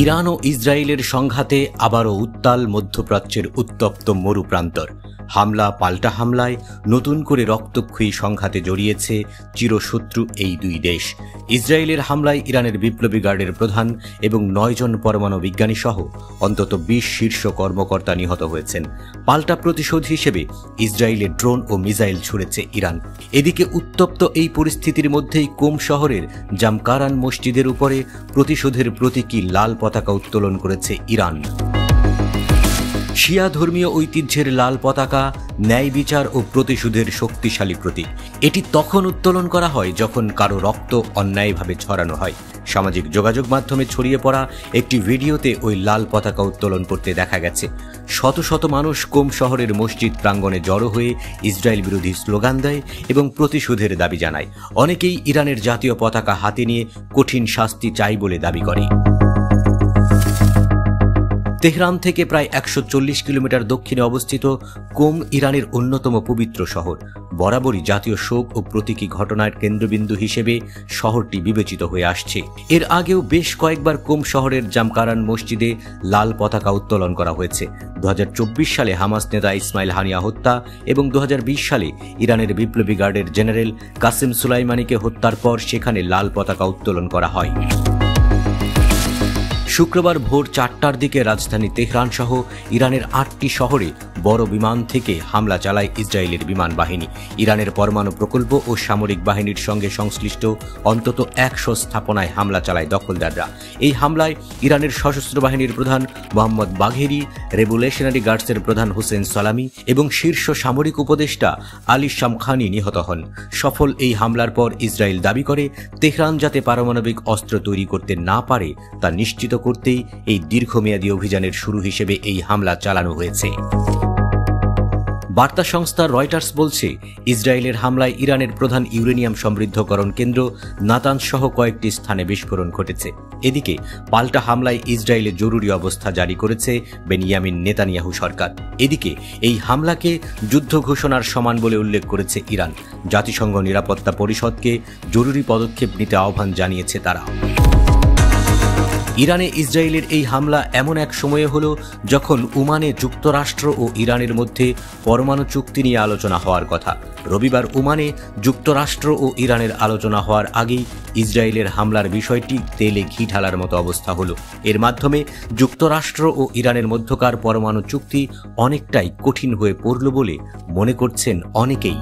Iran ও ইসরায়েলের সংঘাতে আবারও উত্তাল মধ্যপ্রাচ্যের উত্তপ্ত মরুপ্রান্তর। হামলা পাল্টা হামলায় নতুন করে রক্তক্ষয়ী সংঘাতে জড়িয়েছে চিরশত্রু এই দুই দেশ। ইসরায়েলের হামলায় ইরানের বিপ্লবী গার্ডের প্রধান এবং 9 জন পরমাণু বিজ্ঞানী সহ অন্তত 20 শীর্ষ কর্মকর্তা নিহত হয়েছেন। পাল্টা প্রতিশোধ হিসেবে ইসরায়েলের ড্রোন ও মিসাইল ছুড়েছে ইরান। এদিকে উত্তপ্ত এই পরিস্থিতির মধ্যেই কোম শহরের জামকারান মসজিদের উপরে প্রতিশোধের প্রতীকী লাল পতাকা উত্তোলন করেছে ইরান। শিয়া ধর্মীয় ঐতিহ্যের লাল পতাকা ন্যায় বিচার ও প্রতিশোধের শক্তিশালী প্রতীক। এটি তখন উত্তোলন করা হয় যখন কারো রক্ত অন্যায়ভাবে ছড়ানো হয়। সামাজিক যোগাযোগ মাধ্যমে ছড়িয়ে পড়া একটি ভিডিওতে ওই লাল পতাকা উত্তোলন করতে দেখা গেছে। শত শত মানুষ কোম শহরের মসজিদ প্রাঙ্গণে জড়ো হয়ে ইসরায়েল বিরোধী স্লোগান দেয় এবং প্রতিশোধের দাবি জানায়। অনেকেই ইরানের জাতীয় পতাকা হাতে নিয়ে কঠিন শাস্তি চাই বলে দাবি করে। তেহরান থেকে প্রায় 140 কিলোমিটার দক্ষিণে অবস্থিত কোম ইরানের অন্যতম পবিত্র শহর। বরাবরই জাতীয় শোক ও প্রতীকী ঘটনার কেন্দ্রবিন্দু হিসেবে শহরটি বিবেচিত হয়ে আসছে। এর আগেও বেশ কয়েকবার কোম শহরের জামকারান মসজিদে লাল পতাকা উত্তোলন করা হয়েছে। 2024 সালে হামাস নেতা ইসমাইল হানিয়া হত্যা এবং 2020 সালে ইরানের বিপ্লবী গার্ডের জেনারেল কাসেম সুলাইমানিকে হত্যার পর সেখানে লাল পতাকা উত্তোলন করা হয়। শুক্রবার ভোর 4টার দিকে রাজধানী তেহরান সহ ইরানের 8টি শহরে বড় বিমান থেকে হামলা চালায় ইসরায়েলের বিমান বাহিনী। ইরানের পরমাণু প্রকল্প ও সামরিক বাহিনীর সঙ্গে সংশ্লিষ্ট অন্তত 100 স্থাপনায় হামলা চালায় দখলদাররা। এই হামলায় ইরানের সশস্ত্র বাহিনীর প্রধান মোহাম্মদ বাঘেরি, রেভলিউশনারি গার্ডসের প্রধান হোসেন সালামি এবং শীর্ষ সামরিক উপদেষ্টা আলী শামখানি নিহত হন। সফল এই হামলার পর ইসরায়েল দাবি করে তেহরান যাতে পারমাণবিক অস্ত্র তৈরি করতে না পারে তা নিশ্চিত করতেই এই দীর্ঘমেয়াদী অভিযানের শুরু হিসেবে এই হামলা চালানো হয়েছে। বার্তা সংস্থা রয়টার্স বলছে, ইসরায়েলের হামলায় ইরানের প্রধান ইউরেনিয়াম সমৃদ্ধকরণ কেন্দ্র নাতানজ সহ কয়েকটি স্থানে বিস্ফোরণ ঘটেছে। এদিকে পাল্টা হামলায় ইসরায়েলে জরুরি অবস্থা জারি করেছে বেনিয়ামিন নেতানিয়াহু সরকার। এদিকে এই হামলাকে যুদ্ধ ঘোষণার সমান বলে উল্লেখ করেছে ইরান। জাতিসংঘ নিরাপত্তা পরিষদকে জরুরি পদক্ষেপ নিতে আহ্বান জানিয়েছে তারা। ইরানে ইসরায়েলের এই হামলা এমন এক সময়ে হলো যখন ওমানে যুক্তরাষ্ট্র ও ইরানের মধ্যে পরমাণু চুক্তি নিয়ে আলোচনা হওয়ার কথা। রবিবার ওমানে যুক্তরাষ্ট্র ও ইরানের আলোচনা হওয়ার আগেই ইসরায়েলের হামলার বিষয়টি তেলে ঘি ঢালার মতো অবস্থা হলো। এর মাধ্যমে যুক্তরাষ্ট্র ও ইরানের মধ্যকার পরমাণু চুক্তি অনেকটাই কঠিন হয়ে পড়ল বলে মনে করছেন অনেকেই।